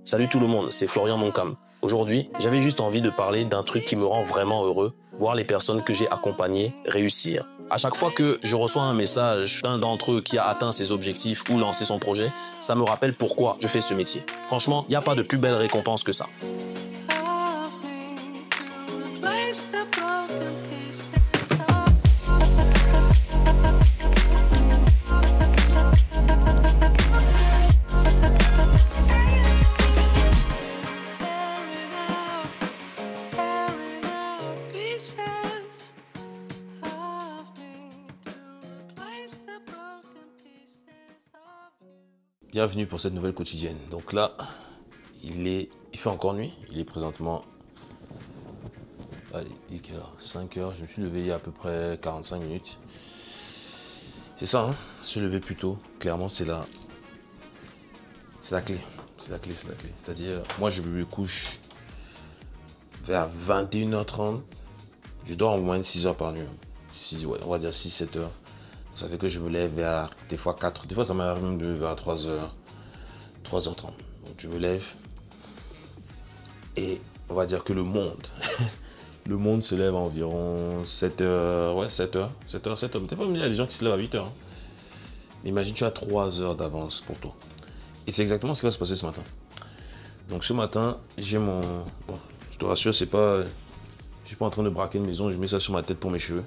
Salut tout le monde, c'est Florian Moncam. Aujourd'hui, j'avais juste envie de parler d'un truc qui me rend vraiment heureux, voir les personnes que j'ai accompagnées réussir. À chaque fois que je reçois un message d'un d'entre eux qui a atteint ses objectifs ou lancé son projet, ça me rappelle pourquoi je fais ce métier. Franchement, il n'y a pas de plus belle récompense que ça. Bienvenue pour cette nouvelle quotidienne. Donc là, il fait encore nuit. Il est présentement, allez, il est quelle heure? 5 heures. Je me suis levé il y a à peu près 45 minutes. C'est ça, hein? Se lever plus tôt. Clairement, c'est la clé. C'est la clé. C'est-à-dire, moi, je me couche vers 21h30. Je dors en moyenne 6 heures par nuit. On va dire 6-7 heures. Ça fait que je me lève vers des fois 4. Des fois, ça m'arrive même de me lever à 3h30. Donc, je me lève. Et on va dire que le monde se lève à environ 7h. Ouais, 7h. Des fois, il y a des gens qui se lèvent à 8h. Hein. Imagine, tu as 3 heures d'avance pour toi. Et c'est exactement ce qui va se passer ce matin. Donc, ce matin, j'ai mon... Bon, je te rassure, c'est pas... Je suis pas en train de braquer une maison. Je mets ça sur ma tête pour mes cheveux.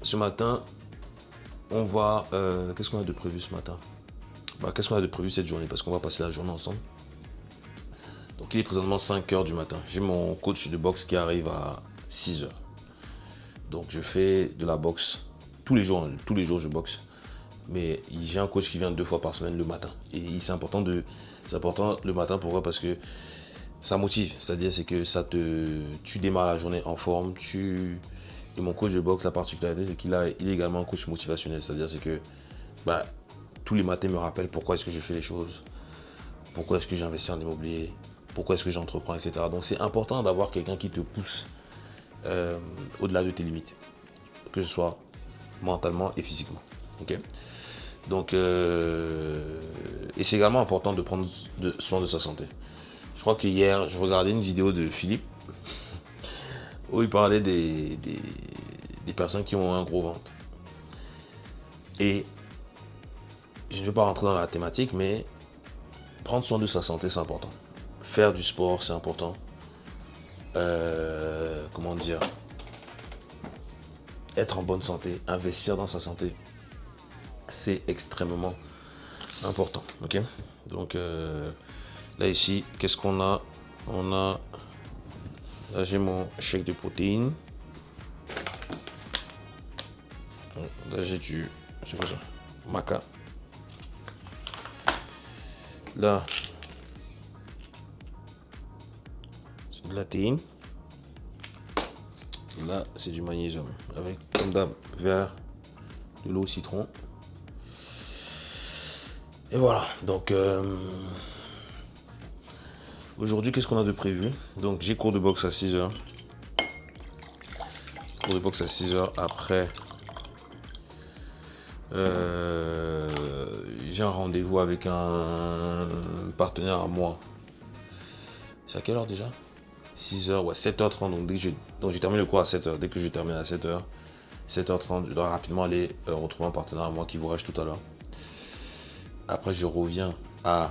Ce matin, on va... qu'est-ce qu'on a de prévu ce matin? Qu'est-ce qu'on a de prévu cette journée? Parce qu'on va passer la journée ensemble. Donc, il est présentement 5 heures du matin. J'ai mon coach de boxe qui arrive à 6 heures. Donc, je fais de la boxe tous les jours. Tous les jours, je boxe. Mais j'ai un coach qui vient 2 fois par semaine le matin. Et c'est important le matin. Pourquoi? Parce que ça motive. C'est-à-dire, c'est que tu démarres la journée en forme. Et mon coach de boxe, la particularité, c'est qu'il est également un coach motivationnel. C'est-à-dire, c'est que tous les matins, il me rappelle pourquoi est-ce que je fais les choses, pourquoi est-ce que j'investis en immobilier, pourquoi est-ce que j'entreprends, etc. Donc, c'est important d'avoir quelqu'un qui te pousse au-delà de tes limites, que ce soit mentalement et physiquement. Okay? Donc, et c'est également important de prendre soin de sa santé. Je crois que hier, je regardais une vidéo de Philippe où il parlait des personnes qui ont un gros ventre. Et je ne vais pas rentrer dans la thématique, mais prendre soin de sa santé, c'est important. Faire du sport, c'est important. Comment dire? Être en bonne santé, investir dans sa santé, c'est extrêmement important. Ok? Donc, là, ici, qu'est-ce qu'on a? Là, j'ai mon shake de protéines. Là, j'ai c'est quoi ça? Maca. Là, c'est de la théine. Et là, c'est du magnésium. Avec, comme d'hab, vert, de l'eau au citron. Et voilà. Donc, aujourd'hui, qu'est-ce qu'on a de prévu? Donc, j'ai cours de boxe à 6 heures. Cours de boxe à 6 heures. Après, j'ai un rendez-vous avec un partenaire à moi. C'est à quelle heure déjà? 6 heures, ouais, 7h30. Donc, j'ai terminé le cours à 7 heures. Dès que je termine à 7 heures, 7h30, je dois rapidement aller retrouver un partenaire à moi qui vous reste tout à l'heure. Après, je reviens à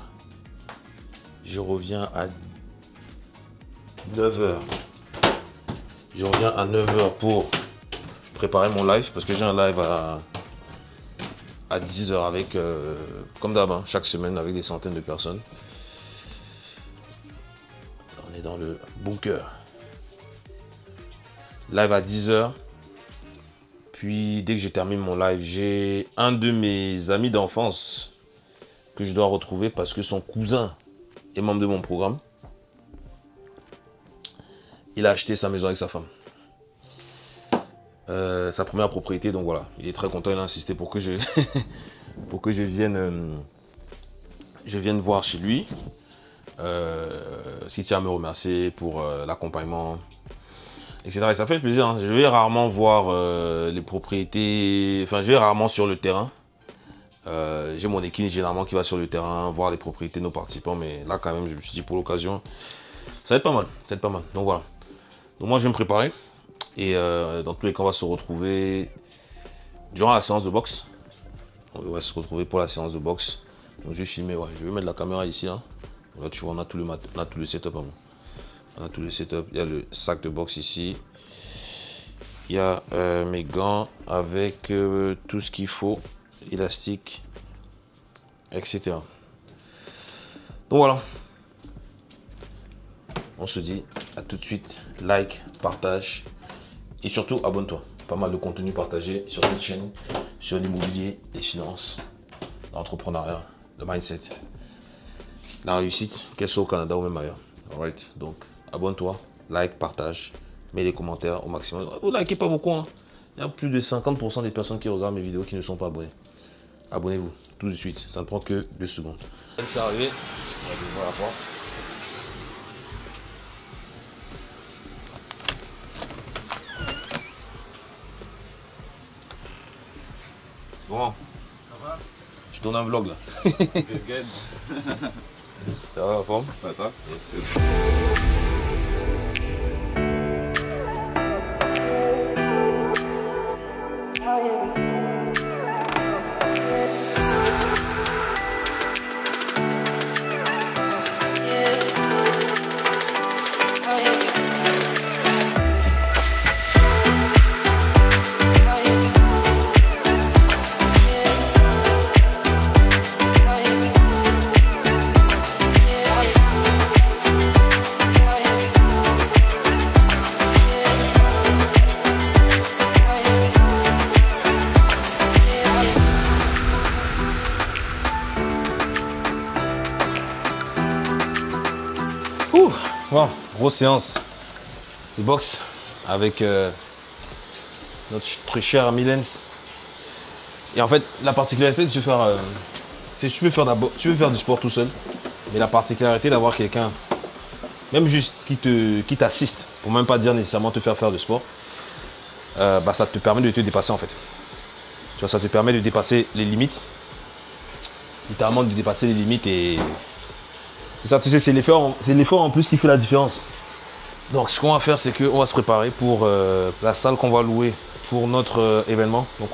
9h. Je reviens à 9h pour préparer mon live parce que j'ai un live à 10h avec, comme d'hab, hein, chaque semaine avec des centaines de personnes. On est dans le bunker. Live à 10h. Puis dès que j'ai terminé mon live, j'ai un de mes amis d'enfance que je dois retrouver parce que son cousin est membre de mon programme. Il a acheté sa maison avec sa femme. Sa première propriété, donc voilà. Il est très content, il a insisté pour que je vienne voir chez lui. Ce qui tient à me remercier pour l'accompagnement, etc. Et ça fait plaisir. Hein. Je vais rarement voir les propriétés, enfin je vais rarement sur le terrain. J'ai mon équipe généralement qui va sur le terrain, voir les propriétés de nos participants. Mais là, quand même, je me suis dit pour l'occasion, ça va être pas mal. Ça va être pas mal. Donc voilà. Donc moi, je vais me préparer. Et dans tous les cas, on va se retrouver durant la séance de boxe. On va se retrouver pour la séance de boxe. Donc je vais filmer, ouais. Je vais mettre la caméra ici. Là, là tu vois, on a tout le setup. Hein. On a tout le setup. Il y a le sac de boxe ici. Il y a mes gants avec tout ce qu'il faut. Élastique, etc. Donc voilà. On se dit à tout de suite. Like, partage et surtout abonne-toi. Pas mal de contenu partagé sur cette chaîne, sur l'immobilier, les finances, l'entrepreneuriat, le mindset, la réussite, qu'elle soit au Canada ou même ailleurs. Alright, donc abonne-toi, like, partage, mets des commentaires au maximum. Vous likez pas beaucoup, hein. Il y a plus de 50% des personnes qui regardent mes vidéos qui ne sont pas abonnées. Abonnez-vous tout de suite, ça ne prend que 2 secondes. C'est arrivé, on va ouvrir la porte. Bon, ça va? Je tourne un vlog là. Good. Ça va la forme? Ça va? Yes. Bon, grosse séance de boxe avec notre cher ami Lens. Et en fait, la particularité de se faire, c'est que tu peux faire du sport tout seul, mais la particularité d'avoir quelqu'un, même juste qui t'assiste, pour même pas dire nécessairement te faire du sport, bah, ça te permet de te dépasser en fait. Tu vois, ça te permet de dépasser les limites, littéralement de dépasser les limites et c'est ça, tu sais, c'est l'effort en plus qui fait la différence. Donc ce qu'on va faire, c'est qu'on va se préparer pour la salle qu'on va louer pour notre événement. Donc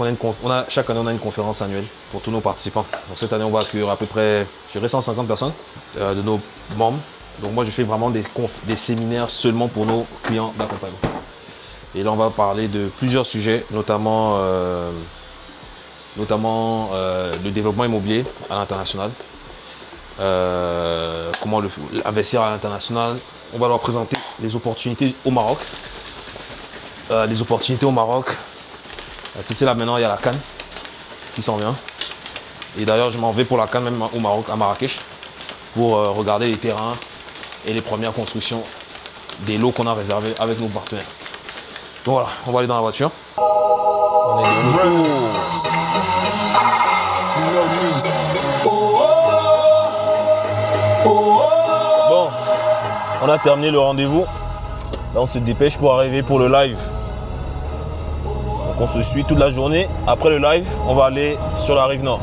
chaque année, on a une conférence annuelle pour tous nos participants. Donc cette année, on va accueillir à peu près, je dirais 150 personnes de nos membres. Donc moi, je fais vraiment des séminaires seulement pour nos clients d'accompagnement. Et là, on va parler de plusieurs sujets, notamment le développement immobilier à l'international. Comment investir à l'international. On va leur présenter les opportunités au Maroc. Tu sais, là maintenant il y a la CAN qui s'en vient. Et d'ailleurs je m'en vais pour la CAN même au Maroc, à Marrakech, pour regarder les terrains et les premières constructions des lots qu'on a réservés avec nos partenaires. Donc voilà, on va aller dans la voiture. On est de retour. Bon, on a terminé le rendez-vous. Là, on se dépêche pour arriver pour le live. Donc, on se suit toute la journée. Après le live, on va aller sur la rive nord.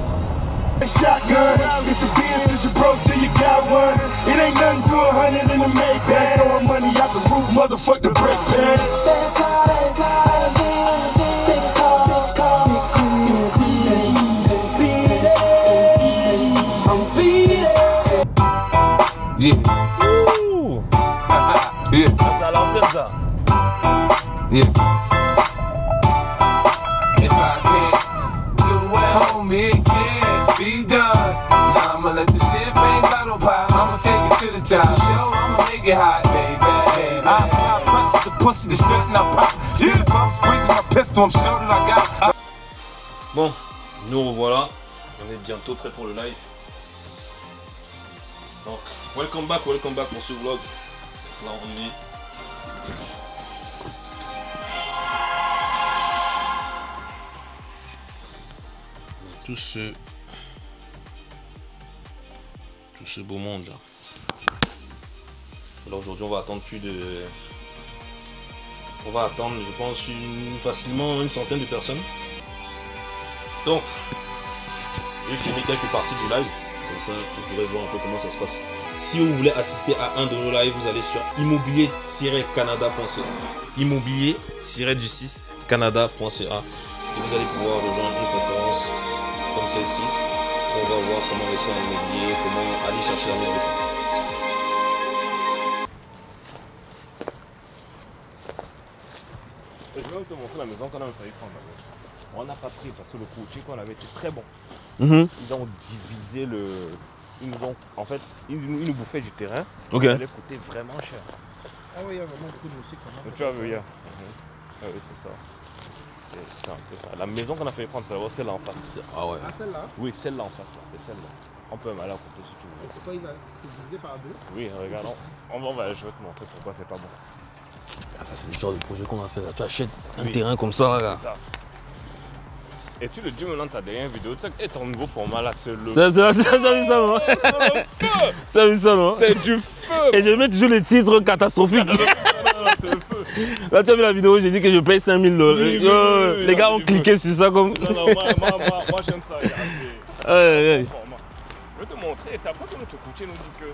Yeah. Ouh. Yeah. Ça a lancé ça. Yeah. If I can't do it, homie, it can't be done. Now I'ma let the champagne bottle pop. I'ma take it to the top. Show, I'ma make it hot, baby. I press the pussy, the stick and I pop. Still the pump, squeezing my pistol, I'm sure that I got. Bon, nous revoilà. On est bientôt prêt pour le live. Donc, welcome back pour ce vlog. Là, on est. Tout ce beau monde là. Alors aujourd'hui, on va attendre on va attendre, je pense, facilement une centaine de personnes. Donc, Je vais filmer quelques parties du live. Comme ça, vous pourrez voir un peu comment ça se passe. Si vous voulez assister à un de nos lives, vous allez sur immobilier-canada.ca. Immobilier-du6canada.ca. Et vous allez pouvoir rejoindre une conférence comme celle-ci. On va voir comment investir en immobilier, comment aller chercher la mise de fonds. Je vais te montrer la maison qu'on avait failli prendre. On n'a pas pris parce que le courtier qu'on avait était très bon. Ils ont divisé le. Ils nous ont. En fait, ils nous bouffaient du terrain. Ok. Ça allait coûter vraiment cher. Ah oui, il y a vraiment beaucoup de musique quand même. Donc, tu as vu hier. Ah oui, c'est ça. C'est un peu ça. La maison qu'on a failli prendre, c'est celle-là en face. Ah ouais. Ah, celle-là? Oui, celle-là en face. Là. C'est celle-là. On peut même aller à côté si tu veux. C'est quoi, c'est divisé par deux? Oui, regarde. Je vais te montrer pourquoi c'est pas bon. Ah, ça, c'est le genre de projet qu'on a fait là. Tu achètes un terrain comme ça là. Ça. Et tu le dis maintenant ta dernière vidéo, tu sais que ton nouveau format là, c'est le. J'ai vu ça, non? C'est vu ça, non? C'est du feu. Et je mets toujours les titres catastrophiques. C'est le feu. Là, tu as vu la vidéo, j'ai dit que je paye 5 000 $. Oui, Les gars ont cliqué sur ça comme. Non, moi j'aime ça. Ouais. Je vais te montrer, c'est après que notre courtier nous dit que.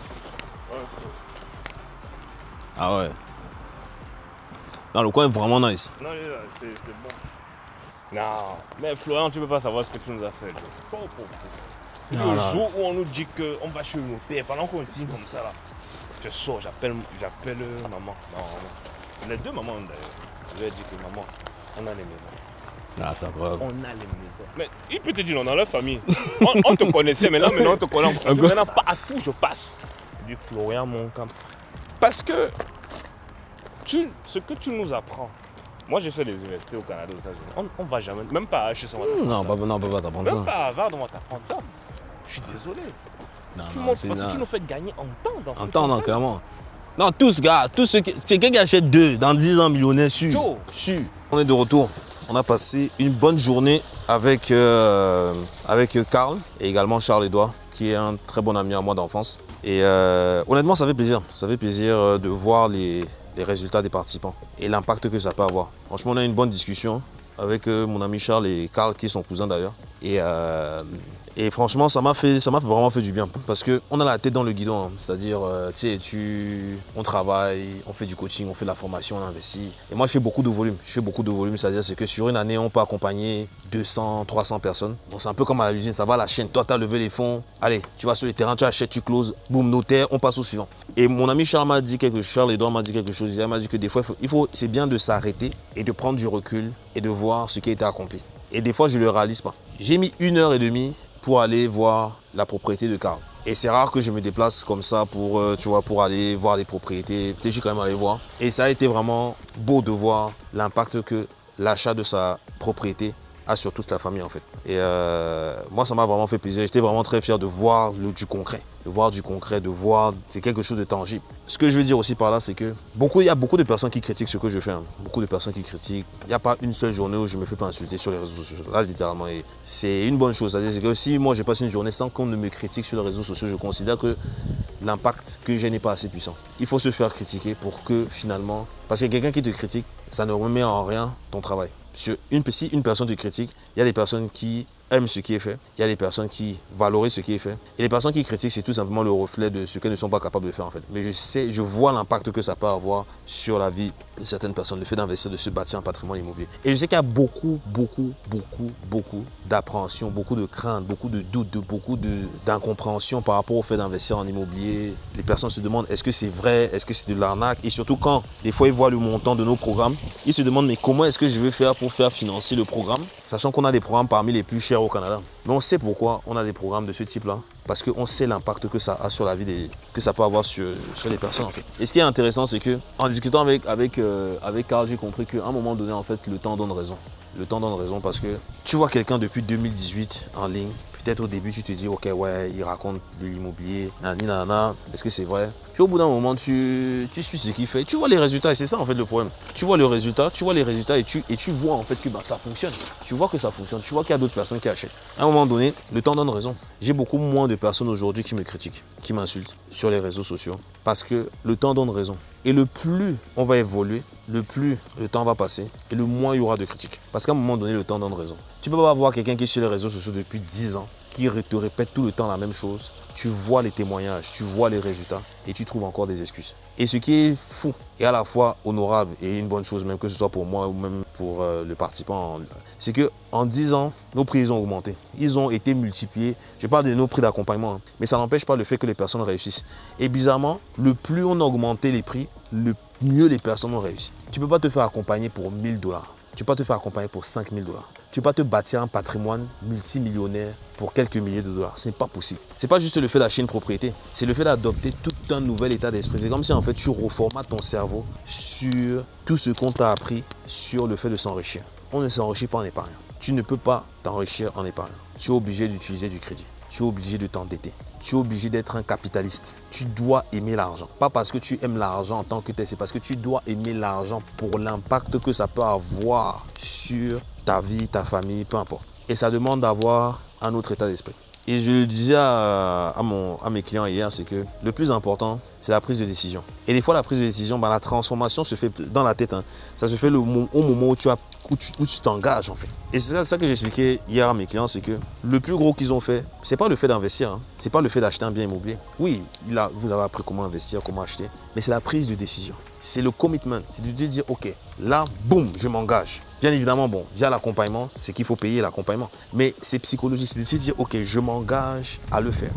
Ah ouais. Non, le coin est vraiment nice. Non, c'est bon. Non, mais Florian, tu peux pas savoir ce que tu nous as fait. Le jour où on nous dit qu'on va chez nos pères, pendant qu'on signe comme ça là, je sors, j'appelle maman. Non, les deux mamans d'ailleurs. Je lui ai dit que maman, on a les maisons. Ah, c'est incroyable. On a les maisons. Mais il peut te dire, on a leur famille. on te connaissait, maintenant on te connaît. Parce que maintenant, partout je passe. Je dis Florian, mon camp. Parce que ce que tu nous apprends. Moi, j'ai fait des universités au Canada, aux États-Unis. On ne va jamais, même pas à HEC, on va t'apprendre ça. Non, on peut pas t'apprendre ça. Même pas à Harvard, on va t'apprendre ça. Je suis désolé. Parce que tu nous fais gagner en temps dans ce En temps, non, clairement. Non, tous, gars, quelqu'un qui achète 2 dans 10 ans millionnaire, sûr. On est de retour. On a passé une bonne journée avec Carl et également Charles-Édouard, qui est un très bon ami à moi d'enfance. Et honnêtement, ça fait plaisir. Ça fait plaisir de voir les résultats des participants et l'impact que ça peut avoir. Franchement, on a eu une bonne discussion avec mon ami Charles et Carl, qui est son cousin d'ailleurs. Et franchement, ça m'a vraiment fait du bien parce qu'on a la tête dans le guidon. Hein. C'est-à-dire, on travaille, on fait du coaching, on fait de la formation, on investit. Et moi, je fais beaucoup de volume. C'est-à-dire que sur une année, on peut accompagner 200, 300 personnes. Bon, c'est un peu comme à l'usine, ça va à la chaîne. Toi, tu as levé les fonds. Allez, tu vas sur le terrain, tu achètes, tu closes, boum, notaire, on passe au suivant. Et mon ami Charles m'a dit quelque chose, Charles-Édouard m'a dit quelque chose. Il m'a dit que des fois, c'est bien de s'arrêter et de prendre du recul et de voir ce qui a été accompli. Et des fois, je ne le réalise pas. J'ai mis 1h30 pour aller voir la propriété de Carl. Et c'est rare que je me déplace comme ça pour aller voir des propriétés. Je suis quand même allé voir. Et ça a été vraiment beau de voir l'impact que l'achat de sa propriété a sur toute la famille en fait. Et moi, ça m'a vraiment fait plaisir. J'étais vraiment très fier de voir du concret. C'est quelque chose de tangible. Ce que je veux dire aussi par là, c'est que il y a beaucoup de personnes qui critiquent ce que je fais. Hein. Beaucoup de personnes qui critiquent. Il n'y a pas une seule journée où je ne me fais pas insulter sur les réseaux sociaux. Là, littéralement. Et c'est une bonne chose. C'est-à-dire que si moi, je passe une journée sans qu'on ne me critique sur les réseaux sociaux, je considère que l'impact que j'ai n'est pas assez puissant. Il faut se faire critiquer pour que finalement... Parce que quelqu'un qui te critique, ça ne remet en rien ton travail. Si une personne te critique, il y a des personnes qui aiment ce qui est fait, il y a des personnes qui valorisent ce qui est fait. Et les personnes qui critiquent, c'est tout simplement le reflet de ce qu'elles ne sont pas capables de faire en fait. Mais je vois l'impact que ça peut avoir sur la vie de certaines personnes, le fait d'investir, de se bâtir un patrimoine immobilier. Et je sais qu'il y a beaucoup d'appréhension, beaucoup de craintes, beaucoup de doutes, beaucoup d'incompréhension par rapport au fait d'investir en immobilier. Les personnes se demandent est-ce que c'est vrai, est-ce que c'est de l'arnaque? Et surtout quand des fois ils voient le montant de nos programmes, ils se demandent mais comment est-ce que je vais faire pour faire financer le programme, sachant qu'on a des programmes parmi les plus chers au Canada. Mais on sait pourquoi on a des programmes de ce type-là. Parce qu'on sait l'impact que ça a sur la vie, que ça peut avoir sur les personnes en fait. Et ce qui est intéressant, c'est que en discutant avec Carl, j'ai compris qu'à un moment donné, en fait, le temps donne raison. Le temps donne raison parce que tu vois quelqu'un depuis 2018 en ligne. Peut-être au début, tu te dis, ok, ouais, il raconte de l'immobilier, est-ce que c'est vrai? Puis au bout d'un moment, tu suis ce qu'il fait. Tu vois les résultats et c'est ça en fait le problème. Tu vois les résultats et tu vois en fait que ça fonctionne. Tu vois que ça fonctionne. Tu vois qu'il y a d'autres personnes qui achètent. À un moment donné, le temps donne raison. J'ai beaucoup moins de personnes aujourd'hui qui me critiquent, qui m'insultent sur les réseaux sociaux parce que le temps donne raison. Et le plus on va évoluer, le plus le temps va passer et le moins il y aura de critiques. Parce qu'à un moment donné, le temps donne raison. Tu ne peux pas avoir quelqu'un qui est sur les réseaux sociaux depuis 10 ans qui te répètent tout le temps la même chose, tu vois les témoignages, tu vois les résultats et tu trouves encore des excuses. Et ce qui est fou et à la fois honorable et une bonne chose, même que ce soit pour moi ou même pour le participant, c'est qu'en 10 ans, nos prix ont augmenté. Ils ont été multipliés. Je parle de nos prix d'accompagnement, hein, mais ça n'empêche pas le fait que les personnes réussissent. Et bizarrement, le plus on a augmenté les prix, le mieux les personnes ont réussi. Tu ne peux pas te faire accompagner pour 1 000 $. Tu ne peux pas te faire accompagner pour 5 000 $. Tu ne peux pas te bâtir un patrimoine multimillionnaire pour quelques milliers de dollars. Ce n'est pas possible. Ce n'est pas juste le fait d'acheter une propriété. C'est le fait d'adopter tout un nouvel état d'esprit. C'est comme si en fait tu reformates ton cerveau sur tout ce qu'on t'a appris sur le fait de s'enrichir. On ne s'enrichit pas en épargne. Tu ne peux pas t'enrichir en épargne. Tu es obligé d'utiliser du crédit. Tu es obligé de t'endetter. Tu es obligé d'être un capitaliste. Tu dois aimer l'argent. Pas parce que tu aimes l'argent en tant que tel, c'est parce que tu dois aimer l'argent pour l'impact que ça peut avoir sur ta vie, ta famille, peu importe. Et ça demande d'avoir un autre état d'esprit. Et je le disais à mes clients hier, c'est que le plus important, c'est la prise de décision. Et des fois, la prise de décision, la transformation se fait dans la tête. Hein. Ça se fait au moment où tu t'engages, en fait. Et c'est ça que j'expliquais hier à mes clients, c'est que le plus gros qu'ils ont fait, c'est pas le fait d'investir. Hein. C'est pas le fait d'acheter un bien immobilier. Oui, vous avez appris comment investir, comment acheter. Mais c'est la prise de décision. C'est le commitment. C'est de dire, OK, là, boum, je m'engage. Bien évidemment, bon, via l'accompagnement, c'est qu'il faut payer l'accompagnement. Mais c'est psychologique, c'est de dire, OK, je m'engage à le faire.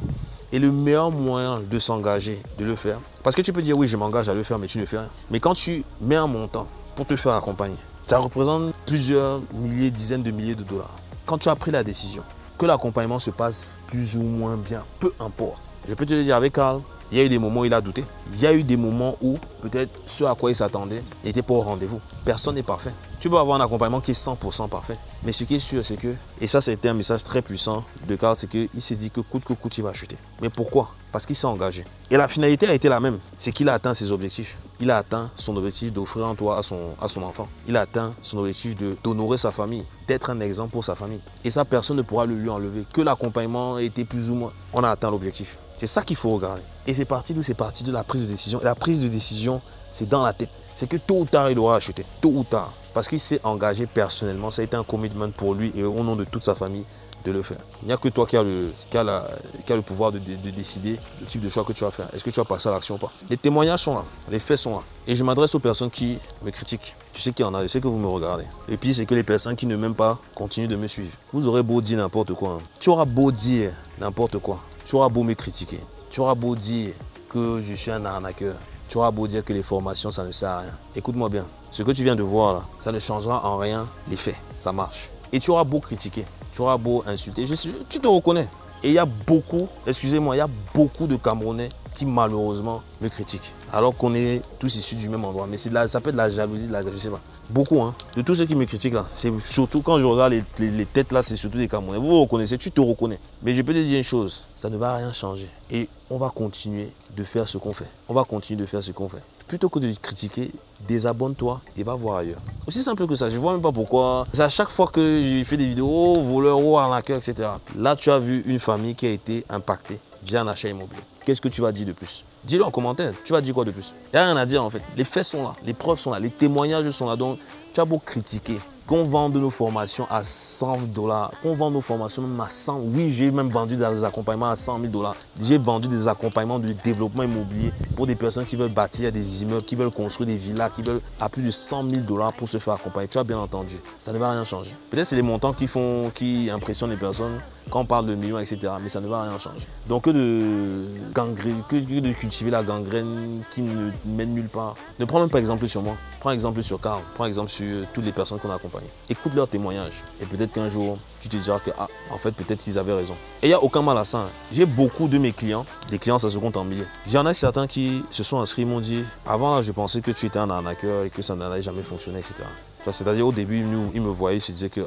Et le meilleur moyen de s'engager, de le faire, parce que tu peux dire, oui, je m'engage à le faire, mais tu ne fais rien. Mais quand tu mets un montant pour te faire accompagner, ça représente plusieurs milliers, dizaines de milliers de dollars. Quand tu as pris la décision, que l'accompagnement se passe plus ou moins bien, peu importe. Je peux te le dire avec Carl, il y a eu des moments où il a douté. Il y a eu des moments où peut-être ce à quoi il s'attendait n'était pas au rendez-vous. Personne n'est parfait. Tu peux avoir un accompagnement qui est 100% parfait. Mais ce qui est sûr, c'est que, et ça c'était un message très puissant de Carl, c'est qu'il s'est dit que coûte que coûte, il va acheter. Mais pourquoi? Parce qu'il s'est engagé. Et la finalité a été la même. C'est qu'il a atteint ses objectifs. Il a atteint son objectif d'offrir un toit à son enfant. Il a atteint son objectif d'honorer sa famille, d'être un exemple pour sa famille. Et ça, personne ne pourra le lui enlever. Que l'accompagnement ait été plus ou moins, on a atteint l'objectif. C'est ça qu'il faut regarder. Et c'est parti d'où? C'est parti de la prise de décision. Et la prise de décision, c'est dans la tête. C'est que tôt ou tard, il aura acheté. Tôt ou tard. Parce qu'il s'est engagé personnellement. Ça a été un commitment pour lui et au nom de toute sa famille de le faire. Il n'y a que toi qui as le pouvoir de décider le type de choix que tu vas faire. Est-ce que tu vas passer à l'action ou pas? Les témoignages sont là. Les faits sont là. Et je m'adresse aux personnes qui me critiquent. Je sais qu'il y en a. Je sais que vous me regardez. Et puis, c'est que les personnes qui ne m'aiment pas continuent de me suivre. Vous aurez beau dire n'importe quoi. Hein. Tu auras beau dire n'importe quoi. Tu auras beau me critiquer. Tu auras beau dire que je suis un arnaqueur. Tu auras beau dire que les formations, ça ne sert à rien. Écoute-moi bien. Ce que tu viens de voir là, ça ne changera en rien les faits. Ça marche. Et tu auras beau critiquer. Tu auras beau insulter. Tu te reconnais. Et il y a beaucoup, excusez-moi, il y a beaucoup de Camerounais qui malheureusement me critiquent. Alors qu'on est tous issus du même endroit. Mais ça peut être de la jalousie, je sais pas. Beaucoup, hein. De tous ceux qui me critiquent là, c'est surtout quand je regarde les têtes là, c'est surtout des Camerounais. Vous vous reconnaissez, tu te reconnais. Mais je peux te dire une chose, ça ne va rien changer. Et on va continuer de faire ce qu'on fait. On va continuer de faire ce qu'on fait. Plutôt que de critiquer, désabonne-toi et va voir ailleurs. Aussi simple que ça, je ne vois même pas pourquoi. C'est à chaque fois que j'ai fait des vidéos, oh, voleur, oh, arnaqueur, etc. Là, tu as vu une famille qui a été impactée via un achat immobilier. Qu'est-ce que tu vas dire de plus? Dis-le en commentaire, tu vas dire quoi de plus? Il n'y a rien à dire en fait. Les faits sont là, les preuves sont là, les témoignages sont là. Donc, tu as beau critiquer. Qu'on vende nos formations à 100 $, qu'on vende nos formations même à 100. Oui, j'ai même vendu des accompagnements à 100 000 $. J'ai vendu des accompagnements de développement immobilier pour des personnes qui veulent bâtir des immeubles, qui veulent construire des villas, qui veulent à plus de 100 000 $ pour se faire accompagner. Tu as bien entendu, ça ne va rien changer. Peut-être c'est les montants qui impressionnent les personnes quand on parle de millions, etc. Mais ça ne va rien changer. Donc que de cultiver la gangrène qui ne mène nulle part. Ne prends même pas exemple sur moi. Prends exemple sur Carl. Prends exemple sur toutes les personnes qu'on a accompagnées. Écoute leurs témoignages. Et peut-être qu'un jour, tu te diras que, en fait, peut-être qu'ils avaient raison. Et il n'y a aucun mal à ça. Hein. J'ai beaucoup de mes clients. Des clients, ça se compte en milliers. J'en ai certains qui se sont inscrits, m'ont dit, avant là, je pensais que tu étais un arnaqueur et que ça n'allait jamais fonctionner, etc. C'est-à-dire au début, il me voyait, il se disait que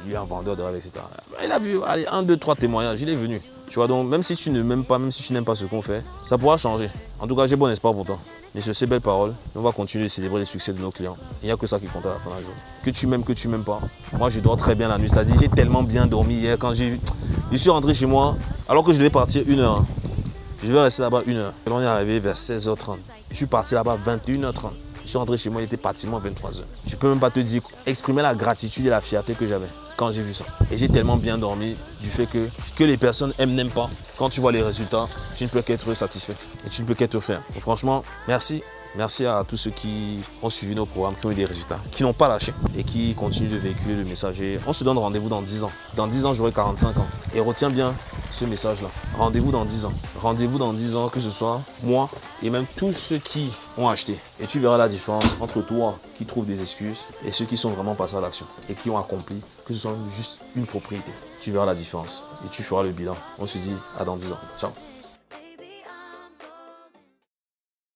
lui est un vendeur de rêve, etc. Il a vu 1, 2, 3 témoignages, il est venu. Tu vois, donc même si tu ne m'aimes pas, même si tu n'aimes pas ce qu'on fait, ça pourra changer. En tout cas, j'ai bon espoir pour toi. Mais sur ces belles paroles, on va continuer de célébrer les succès de nos clients. Il n'y a que ça qui compte à la fin de la journée. Que tu m'aimes pas. Moi, je dors très bien la nuit. C'est-à-dire, j'ai tellement bien dormi hier quand je suis rentré chez moi, alors que je devais partir 1 heure. Je devais rester là-bas 1 heure. Et on est arrivé vers 16h30. Je suis parti là-bas 21h30. Je suis rentré chez moi, il était pratiquement 23h. Je ne peux même pas te dire, exprimer la gratitude et la fierté que j'avais. quand j'ai vu ça. Et j'ai tellement bien dormi du fait que les personnes n'aiment pas. Quand tu vois les résultats, tu ne peux qu'être satisfait et tu ne peux qu'être fier. Donc franchement, merci. Merci à tous ceux qui ont suivi nos programmes, qui ont eu des résultats, qui n'ont pas lâché et qui continuent de véhiculer le message. Et on se donne rendez-vous dans 10 ans. Dans 10 ans, j'aurai 45 ans. Et retiens bien ce message-là. Rendez-vous dans 10 ans. Rendez-vous dans 10 ans, que ce soit moi et même tous ceux qui ont acheté. Et tu verras la différence entre toi qui trouves des excuses et ceux qui sont vraiment passés à l'action et qui ont accompli, que ce soit juste une propriété. Tu verras la différence et tu feras le bilan. On se dit à dans 10 ans. Ciao.